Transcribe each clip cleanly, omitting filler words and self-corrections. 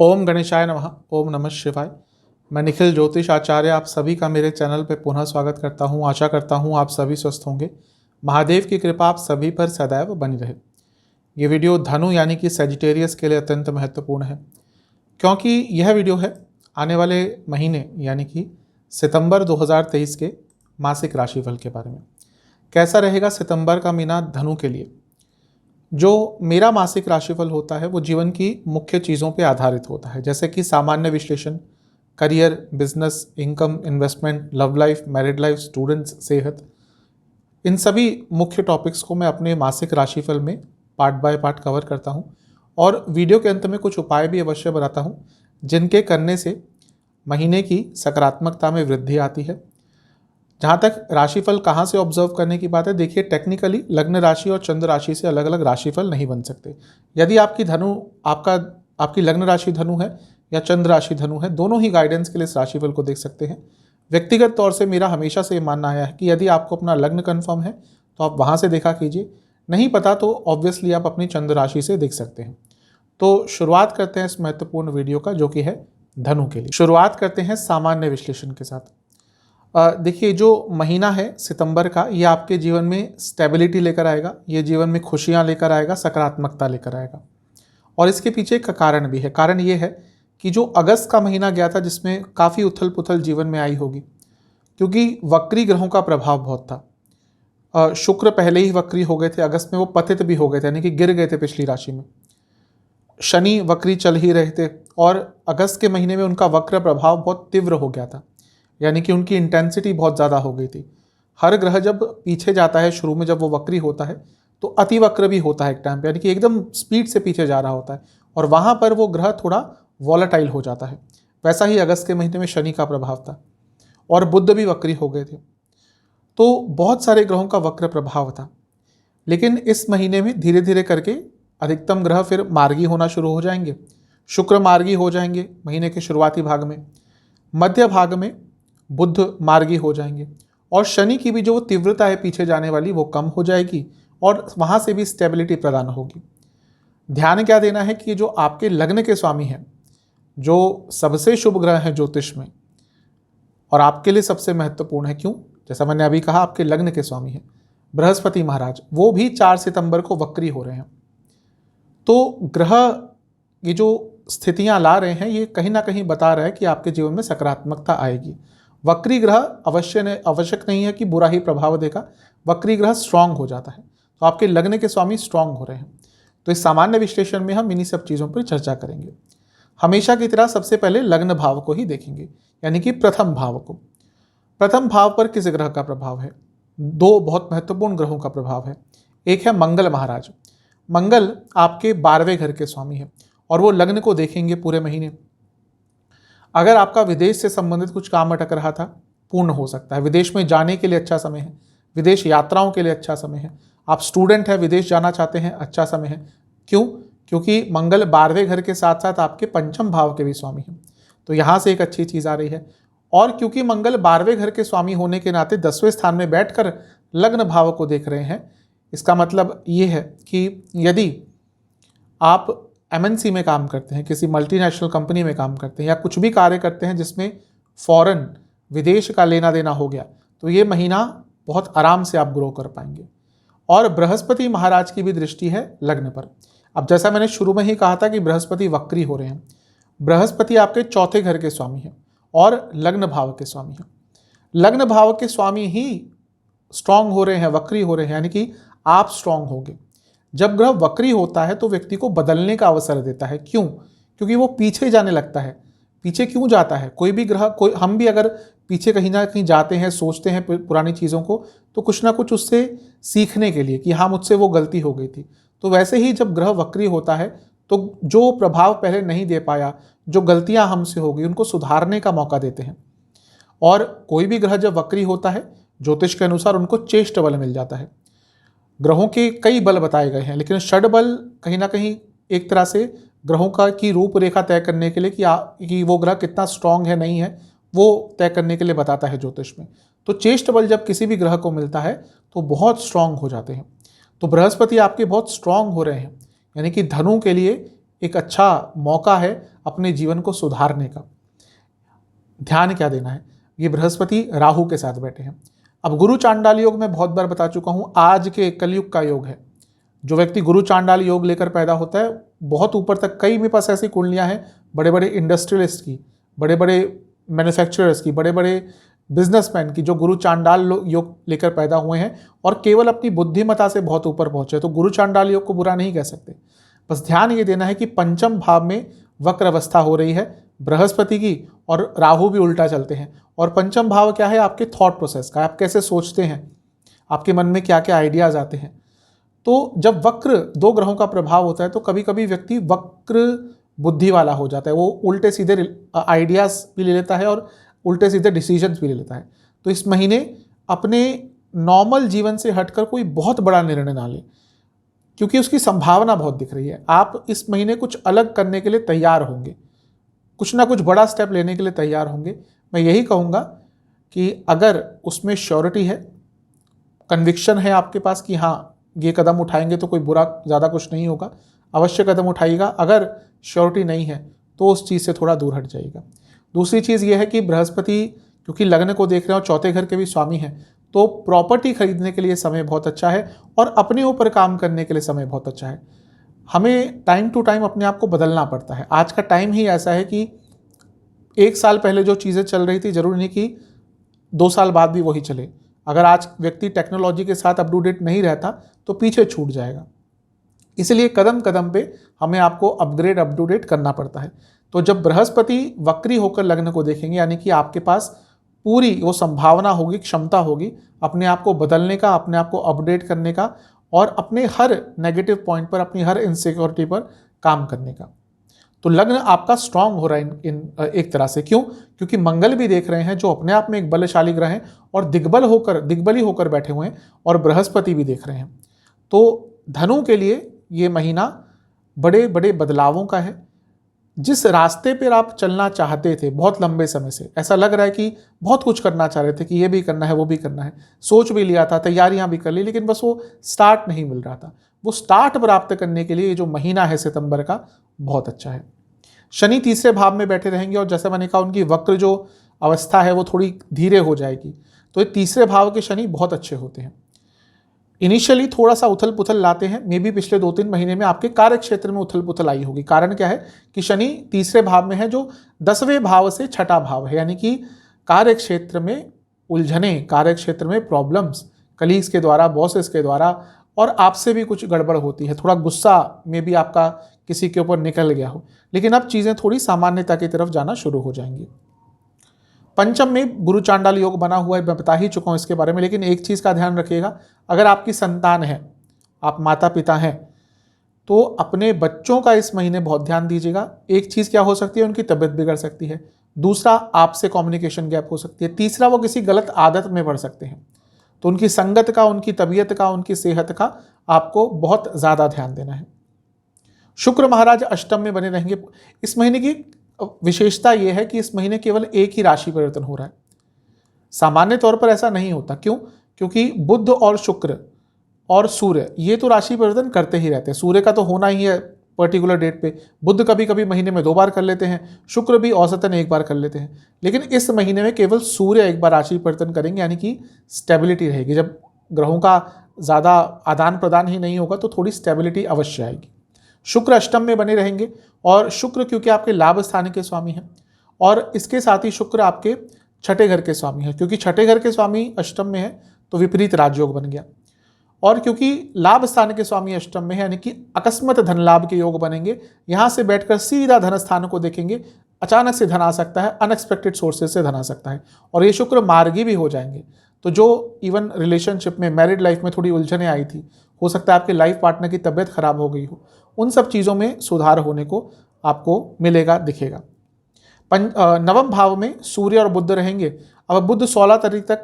ओम गणेशाय नमः। ओम नमः शिवाय। मैं निखिल ज्योतिष आचार्य आप सभी का मेरे चैनल पर पुनः स्वागत करता हूं। आशा करता हूं आप सभी स्वस्थ होंगे। महादेव की कृपा आप सभी पर सदैव बनी रहे। ये वीडियो धनु यानी कि सेजिटेरियस के लिए अत्यंत महत्वपूर्ण है, क्योंकि यह वीडियो है आने वाले महीने यानी कि सितंबर 2023 के मासिक राशिफल के बारे में। कैसा रहेगा सितंबर का महीना धनु के लिए। जो मेरा मासिक राशिफल होता है वो जीवन की मुख्य चीज़ों पे आधारित होता है, जैसे कि सामान्य विश्लेषण, career, business, income, investment, love life, married life, students, सेहत। इन सभी मुख्य टॉपिक्स को मैं अपने मासिक राशिफल में पार्ट बाय पार्ट कवर करता हूँ और वीडियो के अंत में कुछ उपाय भी अवश्य बताता हूँ जिनके करने से महीने की सकारात्मकता में वृद्धि आती है। जहाँ तक राशिफल कहाँ से ऑब्जर्व करने की बात है, देखिए टेक्निकली लग्न राशि और चंद्र राशि से अलग अलग राशिफल नहीं बन सकते। यदि आपकी लग्न राशि धनु है या चंद्र राशि धनु है, दोनों ही गाइडेंस के लिए इस राशिफल को देख सकते हैं। व्यक्तिगत तौर से मेरा हमेशा से ये मानना आया है कि यदि आपको अपना लग्न कन्फर्म है तो आप वहाँ से देखा कीजिए, नहीं पता तो ऑब्वियसली आप अपनी चंद्र राशि से देख सकते हैं। तो शुरुआत करते हैं इस महत्वपूर्ण वीडियो का, जो कि है धनु के लिए। शुरुआत करते हैं सामान्य विश्लेषण के साथ। देखिए, जो महीना है सितंबर का, ये आपके जीवन में स्टेबिलिटी लेकर आएगा, ये जीवन में खुशियां लेकर आएगा, सकारात्मकता लेकर आएगा। और इसके पीछे एक कारण भी है। कारण ये है कि जो अगस्त का महीना गया था जिसमें काफ़ी उथल पुथल जीवन में आई होगी, क्योंकि वक्री ग्रहों का प्रभाव बहुत था। शुक्र पहले ही वक्री हो गए थे, अगस्त में वो पतित भी हो गए थे, यानी कि गिर गए थे पिछली राशि में। शनि वक्री चल ही रहे थे और अगस्त के महीने में उनका वक्र प्रभाव बहुत तीव्र हो गया था, यानी कि उनकी इंटेंसिटी बहुत ज़्यादा हो गई थी। हर ग्रह जब पीछे जाता है, शुरू में जब वो वक्री होता है तो अति वक्र भी होता है एक टाइम पे, यानी कि एकदम स्पीड से पीछे जा रहा होता है और वहाँ पर वो ग्रह थोड़ा वॉलेटाइल हो जाता है। वैसा ही अगस्त के महीने में शनि का प्रभाव था और बुध भी वक्री हो गए थे। तो बहुत सारे ग्रहों का वक्र प्रभाव था, लेकिन इस महीने में धीरे धीरे करके अधिकतम ग्रह फिर मार्गी होना शुरू हो जाएंगे। शुक्र मार्गी हो जाएंगे महीने के शुरुआती भाग में, मध्य भाग में बुध मार्गी हो जाएंगे और शनि की भी जो तीव्रता है पीछे जाने वाली वो कम हो जाएगी और वहाँ से भी स्टेबिलिटी प्रदान होगी। ध्यान क्या देना है कि जो आपके लग्न के स्वामी हैं, जो सबसे शुभ ग्रह हैं ज्योतिष में और आपके लिए सबसे महत्वपूर्ण है, क्यों? जैसा मैंने अभी कहा, आपके लग्न के स्वामी हैं बृहस्पति महाराज, वो भी 4 सितंबर को वक्री हो रहे हैं। तो ग्रह ये जो स्थितियाँ ला रहे हैं ये कहीं ना कहीं बता रहा है कि आपके जीवन में सकारात्मकता आएगी। वक्री ग्रह आवश्यक नहीं है कि बुरा ही प्रभाव देगा, वक्री ग्रह स्ट्रांग हो जाता है, तो आपके लग्न के स्वामी स्ट्रांग हो रहे हैं। तो इस सामान्य विश्लेषण में हम इन्हीं सब चीज़ों पर चर्चा करेंगे। हमेशा की तरह सबसे पहले लग्न भाव को ही देखेंगे, यानी कि प्रथम भाव को। प्रथम भाव पर किस ग्रह का प्रभाव है? 2 बहुत महत्वपूर्ण ग्रहों का प्रभाव है। एक है मंगल महाराज। मंगल आपके 12वें घर के स्वामी है और वो लग्न को देखेंगे पूरे महीने। अगर आपका विदेश से संबंधित कुछ काम अटक रहा था, पूर्ण हो सकता है। विदेश में जाने के लिए अच्छा समय है, विदेश यात्राओं के लिए अच्छा समय है। आप स्टूडेंट हैं, विदेश जाना चाहते हैं, अच्छा समय है। क्यों? क्योंकि मंगल 12वें घर के साथ साथ आपके पंचम भाव के भी स्वामी हैं, तो यहाँ से एक अच्छी चीज़ आ रही है। और क्योंकि मंगल 12वें घर के स्वामी होने के नाते 10वें स्थान में बैठकर लग्न भाव को देख रहे हैं, इसका मतलब ये है कि यदि आप MNC में काम करते हैं, किसी मल्टीनेशनल कंपनी में काम करते हैं या कुछ भी कार्य करते हैं जिसमें फॉरेन विदेश का लेना देना हो गया, तो ये महीना बहुत आराम से आप ग्रो कर पाएंगे। और बृहस्पति महाराज की भी दृष्टि है लग्न पर। अब जैसा मैंने शुरू में ही कहा था कि बृहस्पति वक्री हो रहे हैं। बृहस्पति आपके 4थे घर के स्वामी हैं और लग्न भाव के स्वामी हैं। लग्न भाव के स्वामी ही स्ट्रांग हो रहे हैं, वक्री हो रहे हैं, यानी कि आप स्ट्रांग होंगे। जब ग्रह वक्री होता है तो व्यक्ति को बदलने का अवसर देता है। क्यों? क्योंकि वो पीछे जाने लगता है। पीछे क्यों जाता है? कोई भी ग्रह, हम भी अगर पीछे कहीं ना कहीं जाते हैं, सोचते हैं पुरानी चीज़ों को, तो कुछ ना कुछ उससे सीखने के लिए कि हाँ, मुझसे वो गलती हो गई थी। तो वैसे ही जब ग्रह वक्री होता है तो जो प्रभाव पहले नहीं दे पाया, जो गलतियाँ हमसे हो गई, उनको सुधारने का मौका देते हैं। और कोई भी ग्रह जब वक्री होता है, ज्योतिष के अनुसार उनको चेष्ट बल मिल जाता है। ग्रहों के कई बल बताए गए हैं, लेकिन षड बल कहीं ना कहीं एक तरह से ग्रहों की रूपरेखा तय करने के लिए कि वो ग्रह कितना स्ट्रांग है, नहीं है, वो तय करने के लिए बताता है ज्योतिष में। तो चेष्ट बल जब किसी भी ग्रह को मिलता है तो बहुत स्ट्रांग हो जाते हैं। तो बृहस्पति आपके बहुत स्ट्रांग हो रहे हैं, यानी कि धनु के लिए एक अच्छा मौका है अपने जीवन को सुधारने का। ध्यान क्या देना है, ये बृहस्पति राहु के साथ बैठे हैं। अब गुरु चांडाल योग मैं बहुत बार बता चुका हूं, आज के कलयुग का योग है। जो व्यक्ति गुरु चांडाल योग लेकर पैदा होता है, बहुत ऊपर तक, कई मेरे पास ऐसी कुंडलियां हैं बड़े बड़े इंडस्ट्रियलिस्ट की, बड़े बड़े मैन्युफैक्चरर्स की, बड़े बड़े बिजनेसमैन की, जो गुरु चांडाल योग लेकर पैदा हुए हैं और केवल अपनी बुद्धिमत्ता से बहुत ऊपर पहुंचे। तो गुरु चांडाल योग को बुरा नहीं कह सकते। बस ध्यान ये देना है कि पंचम भाव में वक्र अवस्था हो रही है बृहस्पति की, और राहु भी उल्टा चलते हैं। और पंचम भाव क्या है, आपके थॉट प्रोसेस का, आप कैसे सोचते हैं, आपके मन में क्या क्या आइडियाज आते हैं। तो जब वक्र दो ग्रहों का प्रभाव होता है तो कभी कभी व्यक्ति वक्र बुद्धि वाला हो जाता है, वो उल्टे सीधे आइडियाज भी ले लेता है और उल्टे सीधे डिसीजंस भी ले लेता है। तो इस महीने अपने नॉर्मल जीवन से हटकर कोई बहुत बड़ा निर्णय ना ले, क्योंकि उसकी संभावना बहुत दिख रही है। आप इस महीने कुछ अलग करने के लिए तैयार होंगे, कुछ ना कुछ बड़ा स्टेप लेने के लिए तैयार होंगे। मैं यही कहूँगा कि अगर उसमें श्योरिटी है, कन्विक्शन है आपके पास कि हाँ ये कदम उठाएंगे तो कोई बुरा ज़्यादा कुछ नहीं होगा, अवश्य कदम उठाइएगा। अगर श्योरिटी नहीं है तो उस चीज़ से थोड़ा दूर हट जाइएगा। दूसरी चीज़ ये है कि बृहस्पति क्योंकि लग्न को देख रहे हैं और चौथे घर के भी स्वामी हैं, तो प्रॉपर्टी खरीदने के लिए समय बहुत अच्छा है और अपने ऊपर काम करने के लिए समय बहुत अच्छा है। हमें टाइम टू टाइम अपने आप को बदलना पड़ता है। आज का टाइम ही ऐसा है कि 1 साल पहले जो चीज़ें चल रही थी जरूरी नहीं कि 2 साल बाद भी वही चले। अगर आज व्यक्ति टेक्नोलॉजी के साथ अप टू डेट नहीं रहता तो पीछे छूट जाएगा। इसलिए कदम कदम पे हमें आपको अपग्रेड अप टू डेट करना पड़ता है। तो जब बृहस्पति वक्री होकर लग्न को देखेंगे, यानी कि आपके पास पूरी वो संभावना होगी, क्षमता होगी अपने आप को बदलने का, अपने आप को अपडेट करने का और अपने हर नेगेटिव पॉइंट पर, अपनी हर इनसिक्योरिटी पर काम करने का। तो लग्न आपका स्ट्रांग हो रहा है इन एक तरह से। क्यों? क्योंकि मंगल भी देख रहे हैं जो अपने आप में एक बलशाली ग्रह हैं और दिग्बली होकर बैठे हुए हैं, और बृहस्पति भी देख रहे हैं। तो धनु के लिए ये महीना बड़े बड़े बदलावों का है। जिस रास्ते पर आप चलना चाहते थे बहुत लंबे समय से, ऐसा लग रहा है कि बहुत कुछ करना चाह रहे थे कि ये भी करना है, वो भी करना है, सोच भी लिया था, तैयारियां भी कर ली, लेकिन बस वो स्टार्ट नहीं मिल रहा था। वो स्टार्ट प्राप्त करने के लिए ये जो महीना है सितंबर का, बहुत अच्छा है। शनि तीसरे भाव में बैठे रहेंगे और जैसे मैंने कहा उनकी वक्र जो अवस्था है वो थोड़ी धीरे हो जाएगी। तो ये तीसरे भाव के शनि बहुत अच्छे होते हैं। इनिशियली थोड़ा सा उथल पुथल लाते हैं, मे भी पिछले 2-3 महीने में आपके कार्य क्षेत्र में उथल पुथल आई होगी। कारण क्या है कि शनि तीसरे भाव में है जो 10वें भाव से छठा भाव है, यानी कि कार्य क्षेत्र में उलझने, कार्य क्षेत्र में प्रॉब्लम्स, कलीग्स के द्वारा, बॉसेस के द्वारा, और आपसे भी कुछ गड़बड़ होती है। थोड़ा गुस्सा में भी आपका किसी के ऊपर निकल गया हो, लेकिन अब चीज़ें थोड़ी सामान्यता की तरफ जाना शुरू हो जाएंगी। पंचम में गुरु चांडाल योग बना हुआ है, मैं बता ही चुका हूँ इसके बारे में। लेकिन एक चीज़ का ध्यान रखिएगा, अगर आपकी संतान है, आप माता पिता हैं, तो अपने बच्चों का इस महीने बहुत ध्यान दीजिएगा। एक चीज़ क्या हो सकती है, उनकी तबीयत बिगड़ सकती है। दूसरा, आपसे कम्युनिकेशन गैप हो सकती है। तीसरा, वो किसी गलत आदत में पड़ सकते हैं। तो उनकी संगत का, उनकी तबीयत का, उनकी सेहत का आपको बहुत ज़्यादा ध्यान देना है। शुक्र महाराज अष्टम में बने रहेंगे। इस महीने की विशेषता यह है कि इस महीने केवल एक ही राशि परिवर्तन हो रहा है। सामान्य तौर पर ऐसा नहीं होता। क्यों? क्योंकि बुध और शुक्र और सूर्य ये तो राशि परिवर्तन करते ही रहते हैं। सूर्य का तो होना ही है पर्टिकुलर डेट पे। बुध कभी कभी महीने में 2 बार कर लेते हैं, शुक्र भी औसतन 1 बार कर लेते हैं। लेकिन इस महीने में केवल सूर्य 1 बार राशि परिवर्तन करेंगे, यानी कि स्टेबिलिटी रहेगी। जब ग्रहों का ज़्यादा आदान प्रदान ही नहीं होगा तो थोड़ी स्टेबिलिटी अवश्य आएगी। शुक्र अष्टम में बने रहेंगे, और शुक्र क्योंकि आपके लाभ स्थान के स्वामी हैं, और इसके साथ ही शुक्र आपके छठे घर के स्वामी हैं। क्योंकि छठे घर के स्वामी अष्टम में है तो विपरीत राजयोग बन गया, और क्योंकि लाभ स्थान के स्वामी अष्टम में है, यानी कि अकस्मात धन लाभ के योग बनेंगे। यहाँ से बैठकर सीधा धन स्थान को देखेंगे, अचानक से धन आ सकता है, अनएक्सपेक्टेड सोर्सेज से धन आ सकता है, और ये शुक्र मार्गी भी हो जाएंगे। तो जो इवन रिलेशनशिप में, मैरिड लाइफ में थोड़ी उलझने आई थी, हो सकता है आपके लाइफ पार्टनर की तबीयत खराब हो गई हो, उन सब चीज़ों में सुधार होने को आपको मिलेगा, दिखेगा। नवम भाव में सूर्य और बुध रहेंगे। अब बुध 16 तारीख तक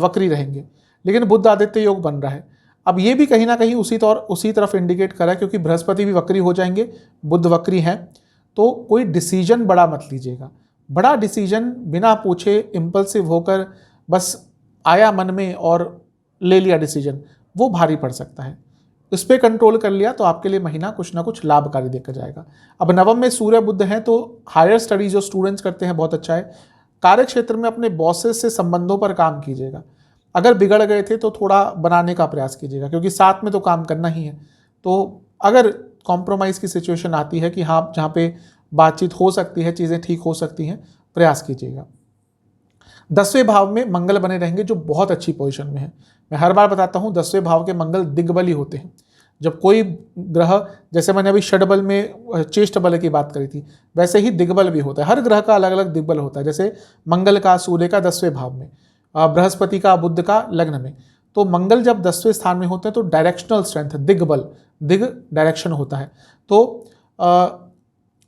वक्री रहेंगे, लेकिन बुध आदित्य योग बन रहा है। अब ये भी कहीं ना कहीं उसी तरफ इंडिकेट कर रहा है, क्योंकि बृहस्पति भी वक्री हो जाएंगे, बुध वक्री हैं। तो कोई डिसीजन बड़ा मत लीजिएगा। बड़ा डिसीजन बिना पूछे इम्पल्सिव होकर बस आया मन में और ले लिया डिसीजन, वो भारी पड़ सकता है। उस पर कंट्रोल कर लिया तो आपके लिए महीना कुछ ना कुछ लाभकारी देखा जाएगा। अब नवम में सूर्य बुध हैं तो हायर स्टडीज जो स्टूडेंट्स करते हैं बहुत अच्छा है। कार्य क्षेत्र में अपने बॉसेस से संबंधों पर काम कीजिएगा। अगर बिगड़ गए थे तो थोड़ा बनाने का प्रयास कीजिएगा, क्योंकि साथ में तो काम करना ही है। तो अगर कॉम्प्रोमाइज़ की सिचुएशन आती है कि हाँ, जहाँ पे बातचीत हो सकती है, चीज़ें ठीक हो सकती हैं, प्रयास कीजिएगा। 10वें भाव में मंगल बने रहेंगे जो बहुत अच्छी पोजीशन में है। मैं हर बार बताता हूँ 10वें भाव के मंगल दिग्बली होते हैं। जब कोई ग्रह, जैसे मैंने अभी षडबल में चेष्ट बल की बात करी थी, वैसे ही दिग्बल भी होता है। हर ग्रह का अलग अलग दिग्बल होता है। जैसे मंगल का सूर्य का 10वें भाव में, बृहस्पति का बुध का लग्न में। तो मंगल जब 10वें स्थान में होते हैं तो डायरेक्शनल स्ट्रेंथ, दिग्बल, दिग डायरेक्शन होता है। तो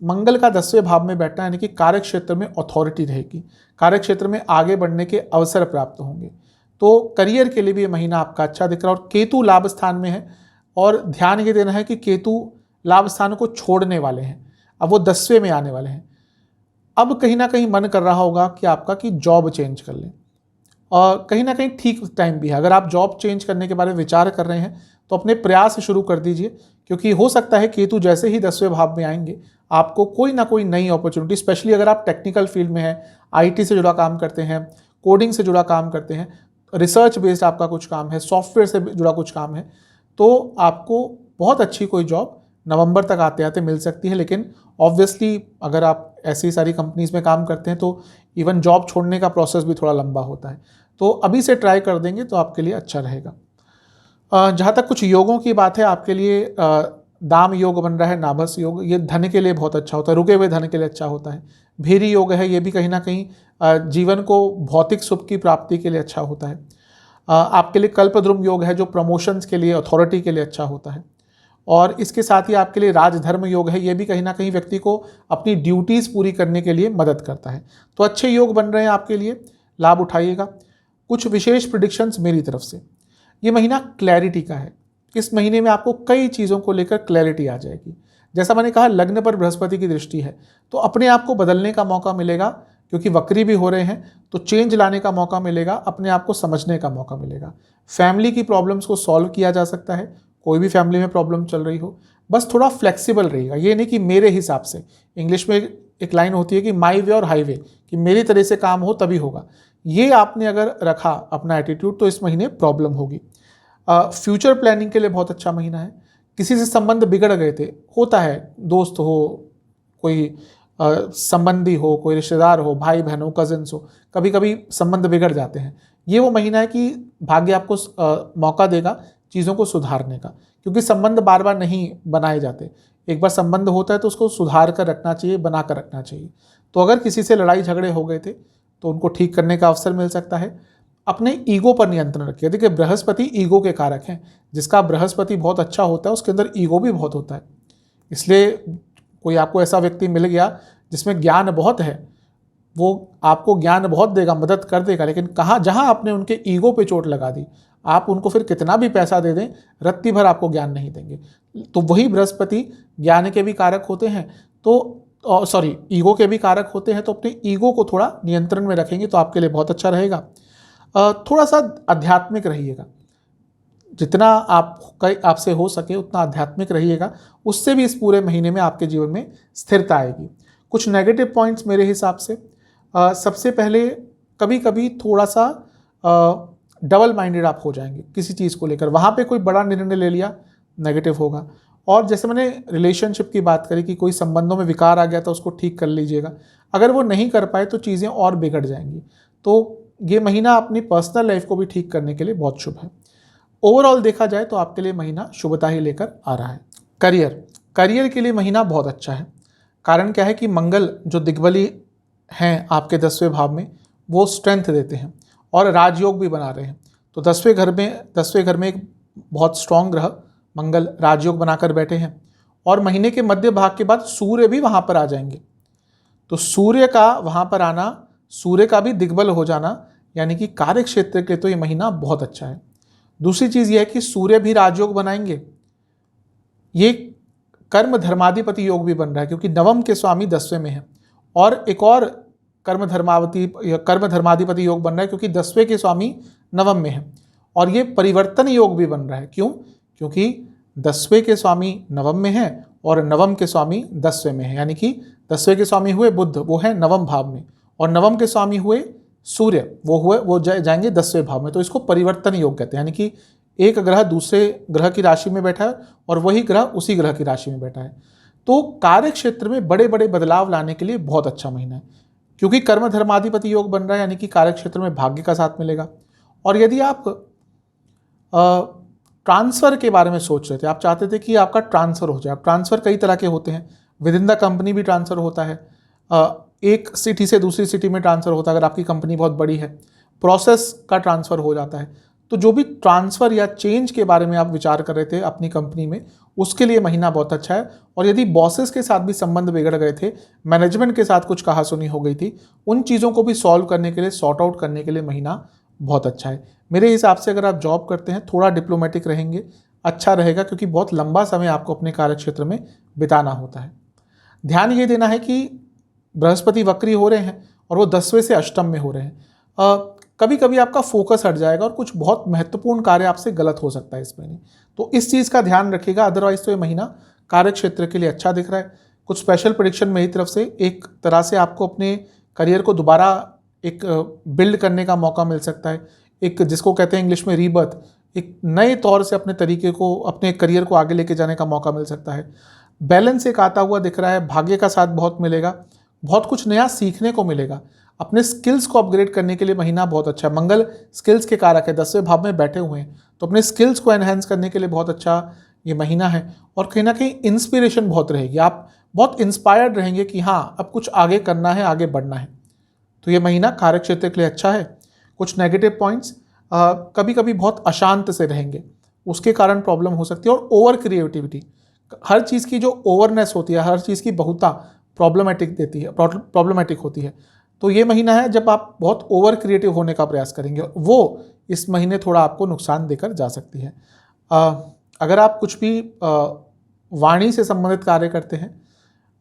मंगल का 10वें भाव में बैठना यानी कि कार्य क्षेत्र में अथॉरिटी रहेगी, कार्य क्षेत्र में आगे बढ़ने के अवसर प्राप्त होंगे। तो करियर के लिए भी ये महीना आपका अच्छा दिख रहा है। और केतु लाभ स्थान में है, और ध्यान ये देना है कि केतु लाभ स्थान को छोड़ने वाले हैं, अब वो 10वें में आने वाले हैं। अब कहीं ना कहीं मन कर रहा होगा कि आपका कि जॉब चेंज कर लें, और कहीं ना कहीं ठीक टाइम भी है। अगर आप जॉब चेंज करने के बारे में विचार कर रहे हैं तो अपने प्रयास शुरू कर दीजिए, क्योंकि हो सकता है केतु जैसे ही 10वें भाव में आएंगे आपको कोई ना कोई नई अपॉर्चुनिटी, स्पेशली अगर आप टेक्निकल फील्ड में हैं, आईटी से जुड़ा काम करते हैं, कोडिंग से जुड़ा काम करते हैं, रिसर्च बेस्ड आपका कुछ काम है, सॉफ्टवेयर से जुड़ा कुछ काम है, तो आपको बहुत अच्छी कोई जॉब नवंबर तक आते आते मिल सकती है। लेकिन ऑब्वियसली अगर आप ऐसी सारी कंपनीज में काम करते हैं तो इवन जॉब छोड़ने का प्रोसेस भी थोड़ा लंबा होता है। तो अभी से ट्राई कर देंगे तो आपके लिए अच्छा रहेगा। जहाँ तक कुछ योगों की बात है, आपके लिए दाम योग बन रहा है, नाभस योग, ये धन के लिए बहुत अच्छा होता है, रुके हुए धन के लिए अच्छा होता है। भीरी योग है, ये भी कहीं ना कहीं जीवन को भौतिक सुख की प्राप्ति के लिए अच्छा होता है। आपके लिए कल्पद्रुम योग है जो प्रमोशंस के लिए, अथॉरिटी के लिए अच्छा होता है। और इसके साथ ही आपके लिए राजधर्म योग है, ये भी कहीं ना कहीं व्यक्ति को अपनी ड्यूटीज़ पूरी करने के लिए मदद करता है। तो अच्छे योग बन रहे हैं आपके लिए, लाभ उठाइएगा। कुछ विशेष प्रिडिक्शंस मेरी तरफ से। ये महीना क्लैरिटी का है। इस महीने में आपको कई चीज़ों को लेकर क्लैरिटी आ जाएगी। जैसा मैंने कहा, लग्न पर बृहस्पति की दृष्टि है तो अपने आप को बदलने का मौका मिलेगा, क्योंकि वक्री भी हो रहे हैं तो चेंज लाने का मौका मिलेगा, अपने आप को समझने का मौका मिलेगा। फैमिली की प्रॉब्लम्स को सॉल्व किया जा सकता है, कोई भी फैमिली में प्रॉब्लम चल रही हो, बस थोड़ा फ्लेक्सिबल रहेगा। ये नहीं कि मेरे हिसाब से, इंग्लिश में एक लाइन होती है कि माई वे और हाईवे, कि मेरी तरह से काम हो तभी होगा। ये आपने अगर रखा अपना एटीट्यूड तो इस महीने प्रॉब्लम होगी। फ्यूचर प्लानिंग के लिए बहुत अच्छा महीना है। किसी से संबंध बिगड़ गए थे, होता है, दोस्त हो, कोई संबंधी हो, कोई रिश्तेदार हो, भाई बहन हो, कजिन्स हो, कभी कभी संबंध बिगड़ जाते हैं। ये वो महीना है कि भाग्य आपको मौका देगा चीज़ों को सुधारने का, क्योंकि संबंध बार बार नहीं बनाए जाते। एक बार संबंध होता है तो उसको सुधार कर रखना चाहिए, बना कर रखना चाहिए। तो अगर किसी से लड़ाई झगड़े हो गए थे तो उनको ठीक करने का अवसर मिल सकता है। अपने ईगो पर नियंत्रण रखिए। देखिए, बृहस्पति ईगो के कारक हैं। जिसका बृहस्पति बहुत अच्छा होता है उसके अंदर ईगो भी बहुत होता है। इसलिए कोई आपको ऐसा व्यक्ति मिल गया जिसमें ज्ञान बहुत है, वो आपको ज्ञान बहुत देगा, मदद कर देगा, लेकिन कहाँ जहाँ आपने उनके ईगो पे चोट लगा दी, आप उनको फिर कितना भी पैसा दे दें, रत्ती भर आपको ज्ञान नहीं देंगे। तो वही बृहस्पति ज्ञान के भी कारक होते हैं, तो ईगो के भी कारक होते हैं। तो अपने ईगो को थोड़ा नियंत्रण में रखेंगे तो आपके लिए बहुत अच्छा रहेगा। थोड़ा सा आध्यात्मिक रहिएगा, जितना आपसे हो सके उतना आध्यात्मिक रहिएगा, उससे भी इस पूरे महीने में आपके जीवन में स्थिरता आएगी। कुछ नेगेटिव पॉइंट्स मेरे हिसाब से, सबसे पहले कभी कभी थोड़ा सा डबल माइंडेड आप हो जाएंगे किसी चीज़ को लेकर, वहाँ पे कोई बड़ा निर्णय ले लिया, नेगेटिव होगा। और जैसे मैंने रिलेशनशिप की बात करी कि कोई संबंधों में विकार आ गया तो उसको ठीक कर लीजिएगा। अगर वो नहीं कर पाए तो चीज़ें और बिगड़ जाएंगी। तो ये महीना अपनी पर्सनल लाइफ को भी ठीक करने के लिए बहुत शुभ है। ओवरऑल देखा जाए तो आपके लिए महीना शुभता ही लेकर आ रहा है। करियर के लिए महीना बहुत अच्छा है। कारण क्या है कि मंगल जो दिग्बली हैं आपके 10वें भाव में, वो स्ट्रेंथ देते हैं और राजयोग भी बना रहे हैं। तो 10वें घर में एक बहुत स्ट्रॉन्ग ग्रह मंगल राजयोग बनाकर बैठे हैं, और महीने के मध्य भाग के बाद सूर्य भी वहाँ पर आ जाएंगे। तो सूर्य का वहाँ पर आना, सूर्य का भी दिग्बल हो जाना, यानी कि कार्य क्षेत्र के तो ये महीना बहुत अच्छा है। दूसरी चीज़ ये है कि सूर्य भी राजयोग बनाएंगे। ये कर्म धर्माधिपति योग भी बन रहा है, क्योंकि नवम के स्वामी 10वें में है, और एक और कर्म धर्माधिपति योग बन रहा है क्योंकि 10वें के स्वामी नवम में है, और ये परिवर्तन योग भी बन रहा है। क्यों? क्योंकि 10वें के स्वामी नवम में है और नवम के स्वामी 10वें में है, यानी कि 10वें के स्वामी हुए बुध, वो है नवम भाव में, और नवम के स्वामी हुए सूर्य, वो जाएंगे 10वें भाव में। तो इसको परिवर्तन योग कहते हैं, यानी कि एक ग्रह दूसरे ग्रह की राशि में बैठा है और वही ग्रह उसी ग्रह की राशि में बैठा है। तो कार्य क्षेत्र में बड़े बड़े बदलाव लाने के लिए बहुत अच्छा महीना है, क्योंकि कर्म धर्माधिपति योग बन रहा है, यानी कि कार्य क्षेत्र में भाग्य का साथ मिलेगा। और यदि आप ट्रांसफ़र के बारे में सोच रहे थे, आप चाहते थे कि आपका ट्रांसफ़र हो जाए, ट्रांसफ़र कई तरह के होते हैं, विद इन द कंपनी भी ट्रांसफ़र होता है, एक सिटी से दूसरी सिटी में ट्रांसफ़र होता है अगर आपकी कंपनी बहुत बड़ी है, प्रोसेस का ट्रांसफ़र हो जाता है। तो जो भी ट्रांसफ़र या चेंज के बारे में आप विचार कर रहे थे अपनी कंपनी में, उसके लिए महीना बहुत अच्छा है। और यदि बॉसेस के साथ भी संबंध बिगड़ गए थे, मैनेजमेंट के साथ कुछ कहासुनी हो गई थी, उन चीज़ों को भी सॉल्व करने के लिए, सॉर्ट आउट करने के लिए महीना बहुत अच्छा है। मेरे हिसाब से अगर आप जॉब करते हैं, थोड़ा डिप्लोमेटिक रहेंगे, अच्छा रहेगा, क्योंकि बहुत लंबा समय आपको अपने कार्य क्षेत्र में बिताना होता है। ध्यान ये देना है कि बृहस्पति वक्री हो रहे हैं और वो 10वें से अष्टम में हो रहे हैं। कभी कभी आपका फोकस हट जाएगा और कुछ बहुत महत्वपूर्ण कार्य आपसे गलत हो सकता है इस महीने, तो इस चीज़ का ध्यान रखिएगा। अदरवाइज तो ये महीना कार्य क्षेत्र के लिए अच्छा दिख रहा है। कुछ स्पेशल प्रेडिक्शन मेरी तरफ से, एक तरह से आपको अपने करियर को दोबारा एक बिल्ड करने का मौका मिल सकता है, एक जिसको कहते हैं इंग्लिश में रीबर्थ, एक नए तौर से अपने तरीके को, अपने करियर को आगे लेके जाने का मौका मिल सकता है। बैलेंस एक आता हुआ दिख रहा है, भाग्य का साथ बहुत मिलेगा, बहुत कुछ नया सीखने को मिलेगा। अपने स्किल्स को अपग्रेड करने के लिए महीना बहुत अच्छा है। मंगल स्किल्स के कारक है, 10वें भाव में बैठे हुए हैं, तो अपने स्किल्स को एनहेंस करने के लिए बहुत अच्छा ये महीना है। और कहीं ना कहीं इंस्पिरेशन बहुत रहेगी, आप बहुत इंस्पायर्ड रहेंगे कि हाँ अब कुछ आगे करना है, आगे बढ़ना है। तो ये महीना कार्य क्षेत्र के लिए अच्छा है। कुछ नेगेटिव पॉइंट्स, कभी कभी बहुत अशांत से रहेंगे, उसके कारण प्रॉब्लम हो सकती है। और ओवर क्रिएटिविटी, हर चीज़ की जो ओवरनेस होती है, हर चीज़ की बहुता प्रॉब्लमेटिक होती है। तो ये महीना है जब आप बहुत ओवर क्रिएटिव होने का प्रयास करेंगे, वो इस महीने थोड़ा आपको नुकसान देकर जा सकती है। अगर आप कुछ भी वाणी से संबंधित कार्य करते हैं,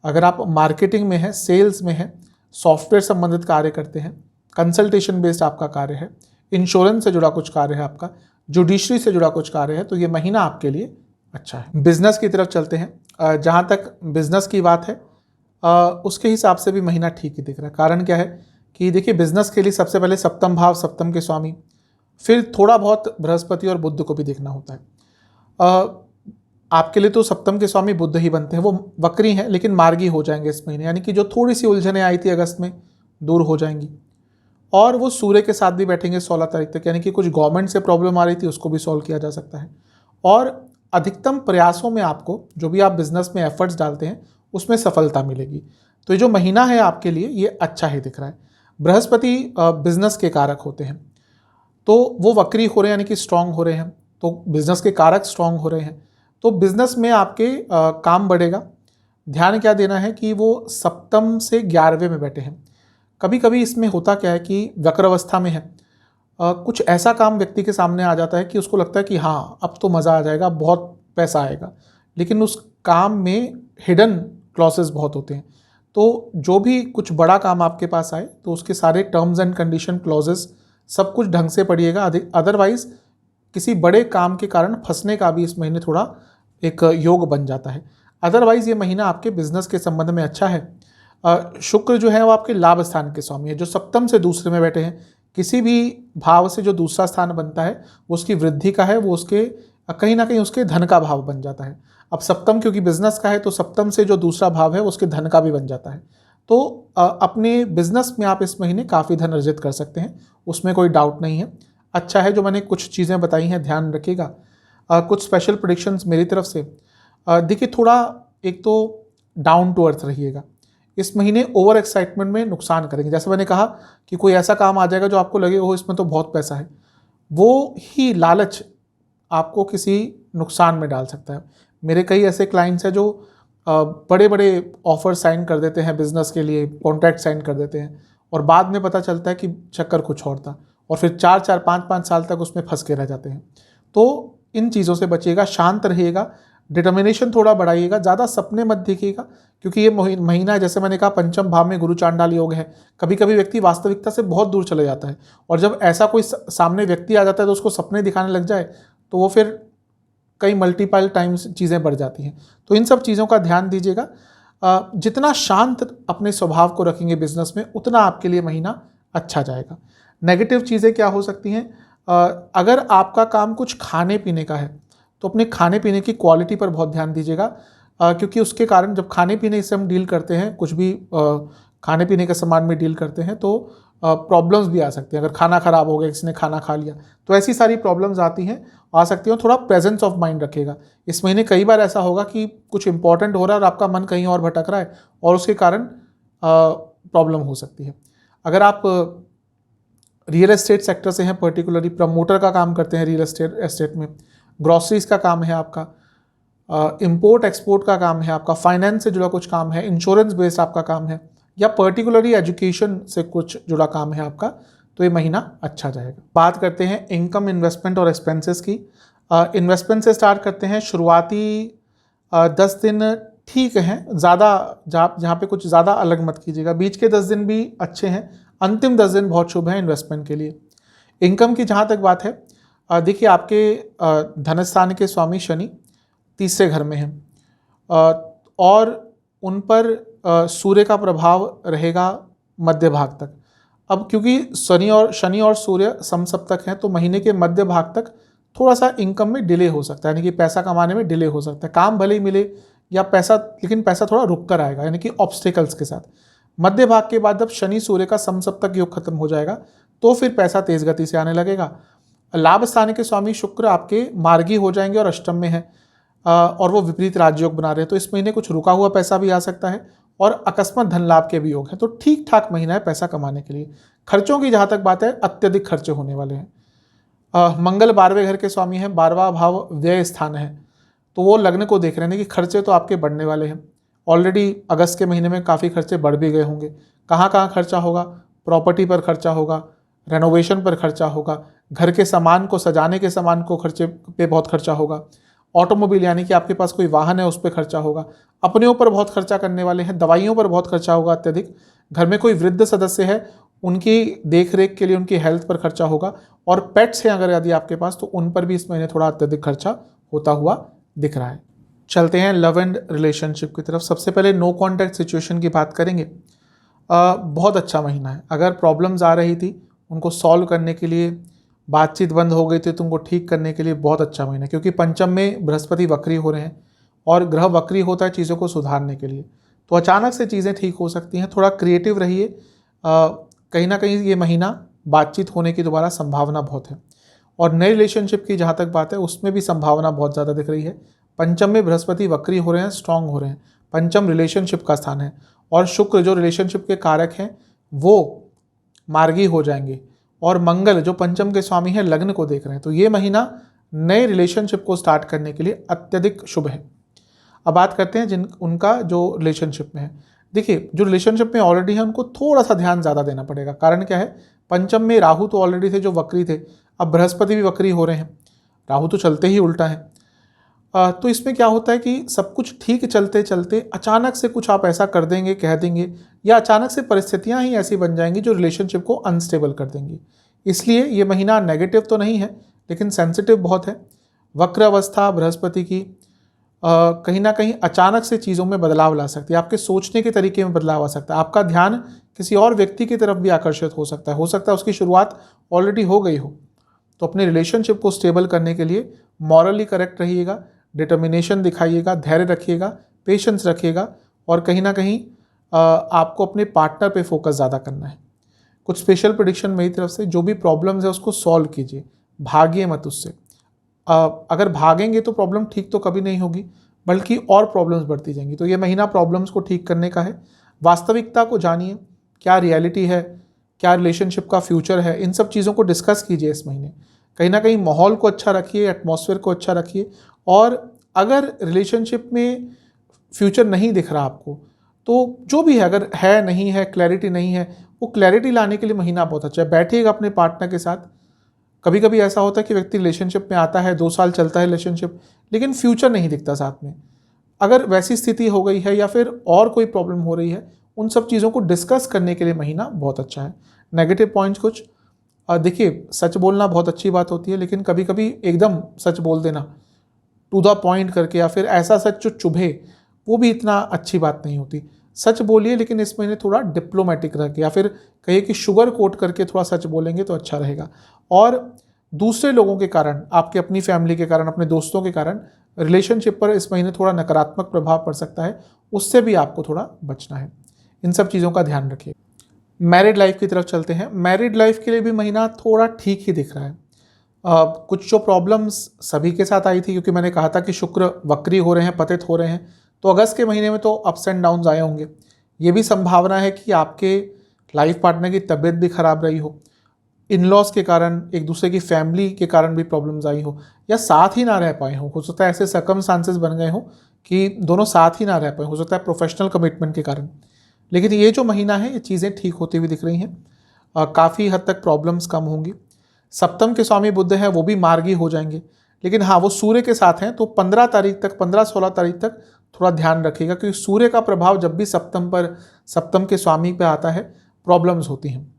अगर आप मार्केटिंग में हैं, सेल्स में हैं, सॉफ्टवेयर संबंधित कार्य करते हैं, कंसल्टेशन बेस्ड आपका कार्य है, इंश्योरेंस से जुड़ा कुछ कार्य है आपका, जुडिशरी से जुड़ा कुछ कार्य है, तो ये महीना आपके लिए अच्छा है। बिजनेस की तरफ चलते हैं। जहाँ तक बिजनेस की बात है, उसके हिसाब से भी महीना ठीक ही दिख रहा है। कारण क्या है कि देखिए, बिजनेस के लिए सबसे पहले सप्तम भाव, सप्तम के स्वामी, फिर थोड़ा बहुत बृहस्पति और बुध को भी देखना होता है। आपके लिए तो सप्तम के स्वामी बुध ही बनते हैं, वो वक्री हैं लेकिन मार्गी हो जाएंगे इस महीने, यानी कि जो थोड़ी सी उलझनें आई थी अगस्त में दूर हो जाएंगी। और वो सूर्य के साथ भी बैठेंगे 16 तारीख तक, यानी कि कुछ गवर्नमेंट से प्रॉब्लम आ रही थी उसको भी सॉल्व किया जा सकता है। और अधिकतम प्रयासों में आपको, जो भी आप बिजनेस में एफर्ट्स डालते हैं, उसमें सफलता मिलेगी। तो ये जो महीना है आपके लिए ये अच्छा ही दिख रहा है। बृहस्पति बिजनेस के कारक होते हैं, तो वो वक्री हो रहे हैं, यानी कि स्ट्रांग हो रहे हैं, तो बिजनेस के कारक स्ट्रांग हो रहे हैं, तो बिजनेस में आपके काम बढ़ेगा। ध्यान क्या देना है कि वो सप्तम से 11वें में बैठे हैं। कभी कभी इसमें होता क्या है कि वक्र अवस्था में है, कुछ ऐसा काम व्यक्ति के सामने आ जाता है कि उसको लगता है कि हाँ अब तो मज़ा आ जाएगा, बहुत पैसा आएगा, लेकिन उस काम में हिडन क्लॉसेस बहुत होते हैं। तो जो भी कुछ बड़ा काम आपके पास आए तो उसके सारे टर्म्स एंड कंडीशन क्लॉजेस सब कुछ ढंग से पढ़िएगा, अदरवाइज किसी बड़े काम के कारण फंसने का भी इस महीने थोड़ा एक योग बन जाता है। अदरवाइज ये महीना आपके बिजनेस के संबंध में अच्छा है। शुक्र जो है वो आपके लाभ स्थान के स्वामी है, जो सप्तम से दूसरे में बैठे हैं। किसी भी भाव से जो दूसरा स्थान बनता है वो उसकी वृद्धि का है, वो उसके कहीं ना कहीं उसके धन का भाव बन जाता है। अब सप्तम क्योंकि बिजनेस का है तो सप्तम से जो दूसरा भाव है उसके धन का भी बन जाता है। तो अपने बिजनेस में आप इस महीने काफ़ी धन अर्जित कर सकते हैं, उसमें कोई डाउट नहीं है। अच्छा है, जो मैंने कुछ चीज़ें बताई हैं ध्यान रखिएगा। कुछ स्पेशल प्रेडिक्शंस मेरी तरफ से, देखिए थोड़ा एक तो डाउन टू अर्थ रहिएगा। इस महीने ओवर एक्साइटमेंट में नुकसान करेंगे। जैसे मैंने कहा कि कोई ऐसा काम आ जाएगा जो आपको लगे हो इसमें तो बहुत पैसा है, वो ही लालच आपको किसी नुकसान में डाल सकता है। मेरे कई ऐसे क्लाइंट्स हैं जो बड़े बड़े ऑफर साइन कर देते हैं बिजनेस के लिए, कॉन्ट्रैक्ट साइन कर देते हैं, और बाद में पता चलता है कि चक्कर कुछ और था, और फिर 4-4, 5-5 साल तक उसमें फंस के रह जाते हैं। तो इन चीज़ों से बचिएगा, शांत रहिएगा, डिटर्मिनेशन थोड़ा बढ़ाइएगा, ज़्यादा सपने मत देखिएगा, क्योंकि ये महीना है, जैसे मैंने कहा, पंचम भाव में गुरु चांडाल योग है। कभी कभी व्यक्ति वास्तविकता से बहुत दूर चले जाता है, और जब ऐसा कोई सामने व्यक्ति आ जाता है तो उसको सपने दिखाने लग जाए तो वो फिर कई मल्टीपल टाइम्स चीज़ें बढ़ जाती हैं। तो इन सब चीज़ों का ध्यान दीजिएगा। जितना शांत अपने स्वभाव को रखेंगे बिजनेस में, उतना आपके लिए महीना अच्छा जाएगा। नेगेटिव चीज़ें क्या हो सकती हैं? अगर आपका काम कुछ खाने पीने का है तो अपने खाने पीने की क्वालिटी पर बहुत ध्यान दीजिएगा, क्योंकि उसके कारण जब खाने पीने से हम डील करते हैं, कुछ भी खाने पीने के सामान में डील करते हैं, तो प्रॉब्लम्स भी आ सकती हैं। अगर खाना खराब हो गया, किसी ने खाना खा लिया, तो ऐसी सारी प्रॉब्लम्स आती हैं, आ सकती हैं। थोड़ा प्रेजेंस ऑफ माइंड रखिएगा। इस महीने कई बार ऐसा होगा कि कुछ इंपॉर्टेंट हो रहा है और आपका मन कहीं और भटक रहा है और उसके कारण प्रॉब्लम हो सकती है। अगर आप रियल एस्टेट सेक्टर से हैं, पर्टिकुलरली प्रमोटर का काम करते हैं रियल एस्टेट में, ग्रॉसरीज का काम है आपका, इंपोर्ट एक्सपोर्ट का काम है आपका, फाइनेंस से जुड़ा कुछ काम है, इंश्योरेंस बेस्ड आपका काम है, या पर्टिकुलरली एजुकेशन से कुछ जुड़ा काम है आपका, तो ये महीना अच्छा जाएगा। बात करते हैं इनकम, इन्वेस्टमेंट और एक्सपेंसेस की। इन्वेस्टमेंट से स्टार्ट करते हैं। शुरुआती 10 दिन ठीक हैं, ज़्यादा जहाँ पे कुछ ज़्यादा अलग मत कीजिएगा। बीच के 10 दिन भी अच्छे हैं, अंतिम 10 दिन बहुत शुभ हैं इन्वेस्टमेंट के लिए। इनकम की जहाँ तक बात है, देखिए आपके धनस्थान के स्वामी शनि तीसरे घर में हैं और उन पर सूर्य का प्रभाव रहेगा मध्य भाग तक। अब क्योंकि शनि और सूर्य समसप्तक हैं, तो महीने के मध्य भाग तक थोड़ा सा इनकम में डिले हो सकता है, यानी कि पैसा कमाने में डिले हो सकता है। काम भले ही मिले या पैसा, लेकिन पैसा थोड़ा रुक कर आएगा, यानी कि ऑब्स्टिकल्स के साथ। मध्य भाग के बाद जब शनि सूर्य का समसप्तक योग खत्म हो जाएगा, तो फिर पैसा तेज गति से आने लगेगा। लाभ स्थान के स्वामी शुक्र आपके मार्गी हो जाएंगे और अष्टम में है, और वो विपरीत राजयोग बना रहे हैं, तो इस महीने कुछ रुका हुआ पैसा भी आ सकता है और अकस्मात धन लाभ के भी योग है। तो ठीक ठाक महीना है पैसा कमाने के लिए। खर्चों की जहाँ तक बात है, अत्यधिक खर्चे होने वाले हैं। मंगल 12वें घर के स्वामी हैं, 12वां भाव व्यय स्थान है, तो वो लग्न को देख रहे हैं कि खर्चे तो आपके बढ़ने वाले हैं। ऑलरेडी अगस्त के महीने में काफ़ी खर्चे बढ़ भी गए होंगे। कहाँ कहाँ खर्चा होगा? प्रॉपर्टी पर खर्चा होगा, रेनोवेशन पर खर्चा होगा, घर के सामान को सजाने के सामान को खर्चे पे बहुत खर्चा होगा, ऑटोमोबाइल यानी कि आपके पास कोई वाहन है उस पर खर्चा होगा, अपने ऊपर बहुत खर्चा करने वाले हैं, दवाइयों पर बहुत खर्चा होगा अत्यधिक, घर में कोई वृद्ध सदस्य है उनकी देख रेख के लिए उनकी हेल्थ पर खर्चा होगा, और पेट्स हैं अगर यदि आपके पास, तो उन पर भी इस महीने थोड़ा अत्यधिक खर्चा होता हुआ दिख रहा है। चलते हैं लव एंड रिलेशनशिप की तरफ। सबसे पहले नो कॉन्टैक्ट सिचुएशन की बात करेंगे। बहुत अच्छा महीना है। अगर प्रॉब्लम्स आ रही थी उनको सॉल्व करने के लिए, बातचीत बंद हो गई थी तो उनको ठीक करने के लिए बहुत अच्छा महीना है, क्योंकि पंचम में बृहस्पति वक्री हो रहे हैं और ग्रह वक्री होता है चीज़ों को सुधारने के लिए, तो अचानक से चीज़ें ठीक हो सकती हैं। थोड़ा क्रिएटिव रहिए। कहीं ना कहीं ये महीना बातचीत होने की दोबारा संभावना बहुत है। और नए रिलेशनशिप की जहाँ तक बात है, उसमें भी संभावना बहुत ज़्यादा दिख रही है। पंचम में बृहस्पति वक्री हो रहे हैं, स्ट्रांग हो रहे हैं। पंचम रिलेशनशिप का स्थान है और शुक्र जो रिलेशनशिप के कारक हैं वो मार्गी हो जाएंगे, और मंगल जो पंचम के स्वामी हैं लग्न को देख रहे हैं, तो ये महीना नए रिलेशनशिप को स्टार्ट करने के लिए अत्यधिक शुभ है। अब बात करते हैं उनका जो रिलेशनशिप में है। देखिए जो रिलेशनशिप में ऑलरेडी है उनको थोड़ा सा ध्यान ज़्यादा देना पड़ेगा। कारण क्या है? पंचम में राहु तो ऑलरेडी थे जो वक्री थे, अब बृहस्पति भी वक्री हो रहे हैं, राहु तो चलते ही उल्टा है। तो इसमें क्या होता है कि सब कुछ ठीक चलते चलते अचानक से कुछ आप ऐसा कर देंगे, कह देंगे, या अचानक से परिस्थितियां ही ऐसी बन जाएंगी जो रिलेशनशिप को अनस्टेबल कर देंगी। इसलिए ये महीना नेगेटिव तो नहीं है, लेकिन सेंसिटिव बहुत है। वक्र अवस्था बृहस्पति की कहीं ना कहीं अचानक से चीज़ों में बदलाव ला सकती है, आपके सोचने के तरीके में बदलाव आ सकता है, आपका ध्यान किसी और व्यक्ति की तरफ भी आकर्षित हो सकता है उसकी शुरुआत ऑलरेडी हो गई हो। तो अपने रिलेशनशिप को स्टेबल करने के लिए मॉरली करेक्ट रहिएगा, डिटर्मिनेशन दिखाइएगा, धैर्य रखिएगा, पेशेंस रखिएगा, और कहीं ना कहीं आपको अपने पार्टनर पे फोकस ज़्यादा करना है। कुछ स्पेशल प्रेडिक्शन मेरी तरफ से, जो भी प्रॉब्लम्स है उसको सॉल्व कीजिए, भागिए मत उससे। अगर भागेंगे तो प्रॉब्लम ठीक तो कभी नहीं होगी, बल्कि और प्रॉब्लम्स बढ़ती जाएंगी। तो ये महीना प्रॉब्लम्स को ठीक करने का है। वास्तविकता को जानिए, क्या रियलिटी है, क्या रिलेशनशिप का फ्यूचर है, इन सब चीज़ों को डिस्कस कीजिए इस महीने। कहीं ना कहीं माहौल को अच्छा रखिए, एटमॉस्फेयर को अच्छा रखिए, और अगर रिलेशनशिप में फ्यूचर नहीं दिख रहा आपको, तो जो भी है, अगर है नहीं है, क्लैरिटी नहीं है, वो क्लैरिटी लाने के लिए महीना बहुत अच्छा है। बैठिएगा अपने पार्टनर के साथ। कभी कभी ऐसा होता है कि व्यक्ति रिलेशनशिप में आता है, 2 साल चलता है रिलेशनशिप, लेकिन फ्यूचर नहीं दिखता साथ में। अगर वैसी स्थिति हो गई है या फिर और कोई प्रॉब्लम हो रही है, उन सब चीज़ों को डिस्कस करने के लिए महीना बहुत अच्छा है। नेगेटिव पॉइंट्स कुछ, देखिए सच बोलना बहुत अच्छी बात होती है, लेकिन कभी कभी एकदम सच बोल देना टू द पॉइंट करके, या फिर ऐसा सच जो चुभे, वो भी इतना अच्छी बात नहीं होती। सच बोलिए लेकिन इस महीने थोड़ा डिप्लोमेटिक रह के, या फिर कहिए कि शुगर कोट करके थोड़ा सच बोलेंगे तो अच्छा रहेगा। और दूसरे लोगों के कारण, आपके अपनी फैमिली के कारण, अपने दोस्तों के कारण रिलेशनशिप पर इस महीने थोड़ा नकारात्मक प्रभाव पड़ सकता है, उससे भी आपको थोड़ा बचना है। इन सब चीज़ों का ध्यान रखिए। मैरिड लाइफ की तरफ चलते हैं। मैरिड लाइफ के लिए भी महीना थोड़ा ठीक ही दिख रहा है। कुछ जो प्रॉब्लम्स सभी के साथ आई थी, क्योंकि मैंने कहा था कि शुक्र वक्री हो रहे हैं, पतित हो रहे हैं, तो अगस्त के महीने में तो अप्स एंड डाउन्स आए होंगे। ये भी संभावना है कि आपके लाइफ पार्टनर की तबीयत भी खराब रही हो, इन लॉज के कारण, एक दूसरे की फैमिली के कारण भी प्रॉब्लम्स आई हो, या साथ ही ना रह पाए हो सकता है ऐसे सर्कमस्टांसेस बन गए हो कि दोनों साथ ही ना रह पाए, हो सकता है प्रोफेशनल कमिटमेंट के कारण। लेकिन ये जो महीना है, ये चीज़ें ठीक होती हुई दिख रही हैं। काफ़ी हद तक प्रॉब्लम्स कम होंगी। सप्तम के स्वामी बुध हैं, वो भी मार्गी हो जाएंगे, लेकिन हाँ, वो सूर्य के साथ हैं, तो 15 तारीख तक, 15-16 तारीख तक थोड़ा ध्यान रखिएगा, क्योंकि सूर्य का प्रभाव जब भी सप्तम के स्वामी पे आता है, प्रॉब्लम्स होती हैं।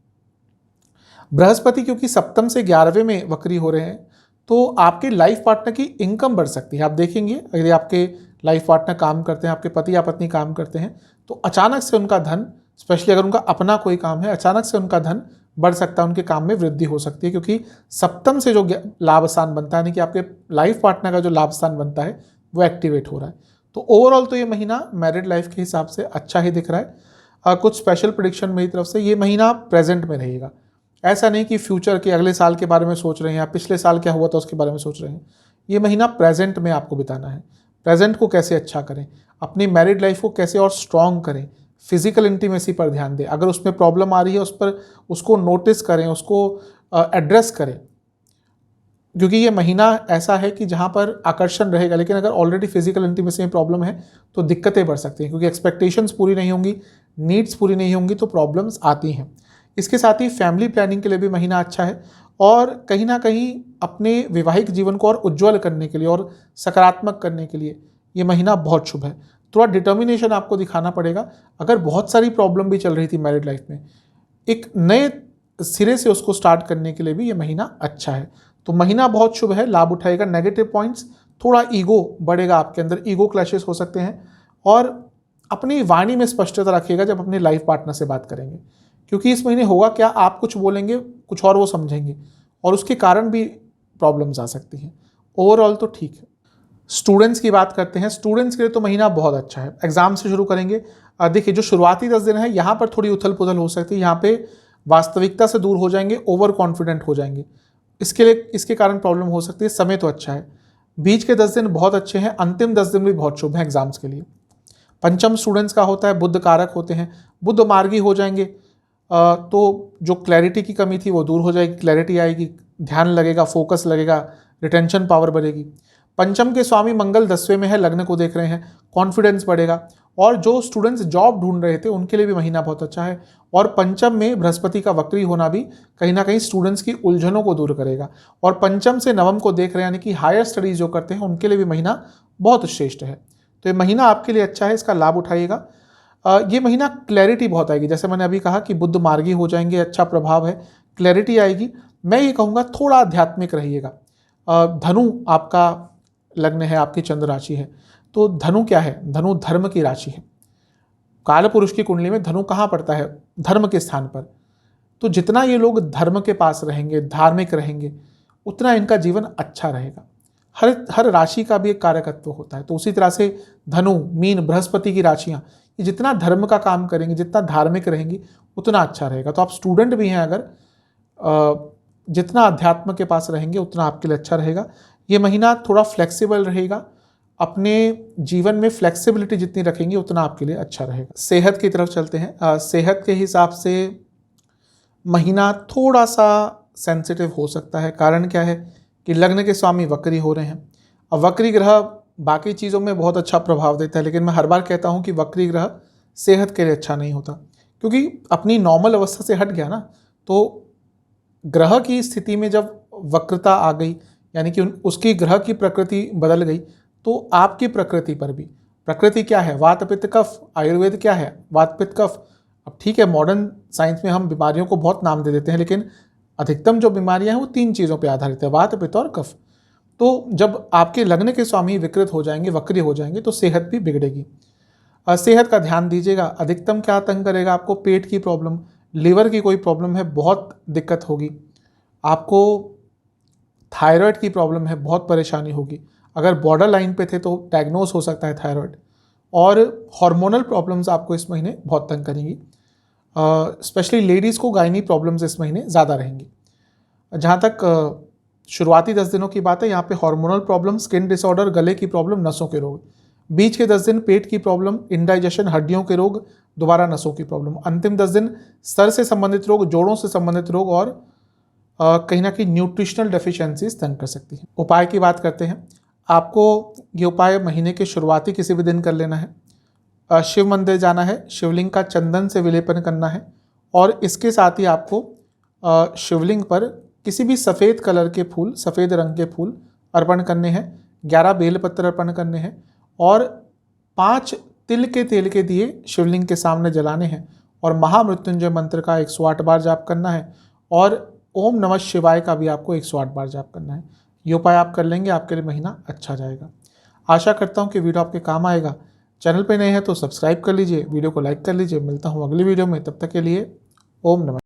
बृहस्पति क्योंकि सप्तम से 11वें में वक्री हो रहे हैं, तो आपके लाइफ पार्टनर की इनकम बढ़ सकती है। आप देखेंगे, अगर आपके लाइफ पार्टनर काम करते हैं, आपके पति या पत्नी काम करते हैं, तो अचानक से उनका धन, स्पेशली अगर उनका अपना कोई काम है, अचानक से उनका धन बढ़ सकता है, उनके काम में वृद्धि हो सकती है, क्योंकि सप्तम से जो लाभ स्थान बनता है, यानी कि आपके लाइफ पार्टनर का जो लाभ स्थान बनता है, वो एक्टिवेट हो रहा है। तो ओवरऑल तो ये महीना मैरिड लाइफ के हिसाब से अच्छा ही दिख रहा है। कुछ स्पेशल प्रेडिक्शन मेरी तरफ से, ये महीना प्रेजेंट में रहेगा। ऐसा नहीं कि फ्यूचर के अगले साल के बारे में सोच रहे हैं, या पिछले साल क्या हुआ था उसके बारे में सोच रहे हैं। ये महीना प्रेजेंट में आपको बिताना है। प्रेजेंट को कैसे अच्छा करें, अपनी मैरिड लाइफ को कैसे और स्ट्रॉन्ग करें, फिजिकल इंटीमेसी पर ध्यान दें। अगर उसमें प्रॉब्लम आ रही है, उस पर उसको नोटिस करें, उसको एड्रेस करें, क्योंकि ये महीना ऐसा है कि जहाँ पर आकर्षण रहेगा, लेकिन अगर ऑलरेडी फिजिकल इंटीमेसी में प्रॉब्लम है तो दिक्कतें बढ़ सकती हैं, क्योंकि एक्सपेक्टेशंस पूरी नहीं होंगी, नीड्स पूरी नहीं होंगी, तो प्रॉब्लम्स आती हैं। इसके साथ ही फैमिली प्लानिंग के लिए भी महीना अच्छा है, और कहीं ना कहीं अपने वैवाहिक जीवन को और उज्ज्वल करने के लिए और सकारात्मक करने के लिए ये महीना बहुत शुभ है। थोड़ा डिटर्मिनेशन आपको दिखाना पड़ेगा। अगर बहुत सारी प्रॉब्लम भी चल रही थी मैरिड लाइफ में, एक नए सिरे से उसको स्टार्ट करने के लिए भी ये महीना अच्छा है। तो महीना बहुत शुभ है, लाभ उठाएगा। नेगेटिव पॉइंट्स, थोड़ा ईगो बढ़ेगा आपके अंदर, ईगो क्लैशेस हो सकते हैं, और अपनी वाणी में स्पष्टता रखिएगा जब अपने लाइफ पार्टनर से बात करेंगे, क्योंकि इस महीने होगा क्या, आप कुछ बोलेंगे, कुछ और वो समझेंगे, और उसके कारण भी प्रॉब्लम्स आ सकती हैं। ओवरऑल तो ठीक है। स्टूडेंट्स की बात करते हैं। स्टूडेंट्स के लिए तो महीना बहुत अच्छा है। एग्जाम से शुरू करेंगे। देखिए, जो शुरुआती 10 दिन है, यहाँ पर थोड़ी उथल पुथल हो सकती है, यहाँ पे वास्तविकता से दूर हो जाएंगे, ओवर कॉन्फिडेंट हो जाएंगे, इसके कारण प्रॉब्लम हो सकती है। समय तो अच्छा है, बीच के 10 दिन बहुत अच्छे हैं, अंतिम 10 दिन भी बहुत शुभ हैं एग्जाम्स के लिए। पंचम स्टूडेंट्स का होता है, बुध कारक होते हैं, बुध मार्गी हो जाएंगे, तो जो क्लैरिटी की कमी थी वो दूर हो जाएगी, क्लैरिटी आएगी, ध्यान लगेगा, फोकस लगेगा, रिटेंशन पावर बढ़ेगी। पंचम के स्वामी मंगल 10वें में है, लग्न को देख रहे हैं, कॉन्फिडेंस बढ़ेगा। और जो स्टूडेंट्स जॉब ढूंढ रहे थे उनके लिए भी महीना बहुत अच्छा है। और पंचम में बृहस्पति का वक्री होना भी कहीं ना कहीं स्टूडेंट्स की उलझनों को दूर करेगा। और पंचम से नवम को देख रहे हैं, यानी कि हायर स्टडीज जो करते हैं उनके लिए भी महीना बहुत श्रेष्ठ है। तो ये महीना आपके लिए अच्छा है, इसका लाभ उठाइएगा। ये महीना क्लैरिटी बहुत आएगी, जैसे मैंने अभी कहा कि बुध मार्गी हो जाएंगे, अच्छा प्रभाव है, क्लैरिटी आएगी। मैं ये कहूँगा थोड़ा आध्यात्मिक रहिएगा। धनु आपका लग्न है, आपकी चंद्र राशि है, तो धनु क्या है, धनु धर्म की राशि है। काल पुरुष की कुंडली में धनु कहाँ पड़ता है, धर्म के स्थान पर। तो जितना ये लोग धर्म के पास रहेंगे, धार्मिक रहेंगे, उतना इनका जीवन अच्छा रहेगा। हर राशि का भी एक कारकत्व होता है, तो उसी तरह से धनु, मीन, बृहस्पति की राशियाँ, ये जितना धर्म का काम करेंगे, जितना धार्मिक रहेंगी, उतना अच्छा रहेगा। तो आप स्टूडेंट भी हैं, अगर जितना अध्यात्म के पास रहेंगे उतना आपके लिए अच्छा रहेगा। ये महीना थोड़ा फ्लेक्सिबल रहेगा, अपने जीवन में फ्लेक्सिबिलिटी जितनी रखेंगे उतना आपके लिए अच्छा रहेगा। सेहत की तरफ चलते हैं। सेहत के हिसाब से महीना थोड़ा सा सेंसिटिव हो सकता है। कारण क्या है कि लग्न के स्वामी वक्री हो रहे हैं। अब वक्री ग्रह बाकी चीज़ों में बहुत अच्छा प्रभाव देता है, लेकिन मैं हर बार कहता हूँ कि वक्री ग्रह सेहत के लिए अच्छा नहीं होता, क्योंकि अपनी नॉर्मल अवस्था से हट गया ना। तो ग्रह की स्थिति में जब वक्रता आ गई, यानी कि उसकी ग्रह की प्रकृति बदल गई, तो आपकी प्रकृति पर भी, प्रकृति क्या है, वात पित्त कफ, आयुर्वेद क्या है, वात पित्त कफ। अब ठीक है, मॉडर्न साइंस में हम बीमारियों को बहुत नाम दे देते हैं, लेकिन अधिकतम जो बीमारियां हैं वो 3 चीज़ों पे आधारित है, वात पित्त और कफ। तो जब आपके लगने के स्वामी विकृत हो जाएंगे, वक्री हो जाएंगे, तो सेहत भी बिगड़ेगी। सेहत का ध्यान दीजिएगा। अधिकतम क्या तंग करेगा आपको? पेट की प्रॉब्लम, लीवर की कोई प्रॉब्लम है, बहुत दिक्कत होगी आपको। थायराइड की प्रॉब्लम है, बहुत परेशानी होगी। अगर बॉर्डर लाइन पे थे तो डायग्नोस हो सकता है थायराइड। और हार्मोनल प्रॉब्लम्स आपको इस महीने बहुत तंग करेंगी। स्पेशली लेडीज़ को गायनी प्रॉब्लम्स इस महीने ज़्यादा रहेंगी। जहाँ तक शुरुआती 10 दिनों की बात है, यहाँ पे हार्मोनल प्रॉब्लम, स्किन डिसऑर्डर, गले की प्रॉब्लम, नसों के रोग। बीच के 10 दिन पेट की प्रॉब्लम, इंडाइजेशन, हड्डियों के रोग, दोबारा नसों की प्रॉब्लम। अंतिम 10 दिन सर से संबंधित रोग, जोड़ों से संबंधित रोग और कहीं ना कहीं न्यूट्रिशनल डेफिशिएंसीज तंग कर सकती हैं। उपाय की बात करते हैं। आपको ये उपाय महीने के शुरुआती किसी भी दिन कर लेना है। शिव मंदिर जाना है, शिवलिंग का चंदन से विलेपन करना है और इसके साथ ही आपको शिवलिंग पर किसी भी सफ़ेद कलर के फूल, सफ़ेद रंग के फूल अर्पण करने हैं। 11 बेलपत्र अर्पण करने हैं और 5 तिल के तेल के दिए शिवलिंग के सामने जलाने हैं और महामृत्युंजय मंत्र का 108 बार जाप करना है और ओम नमः शिवाय का भी आपको 108 बार जाप करना है। ये उपाय आप कर लेंगे, आपके लिए महीना अच्छा जाएगा। आशा करता हूँ कि वीडियो आपके काम आएगा। चैनल पे नए हैं तो सब्सक्राइब कर लीजिए, वीडियो को लाइक कर लीजिए। मिलता हूँ अगली वीडियो में, तब तक के लिए ओम नमः।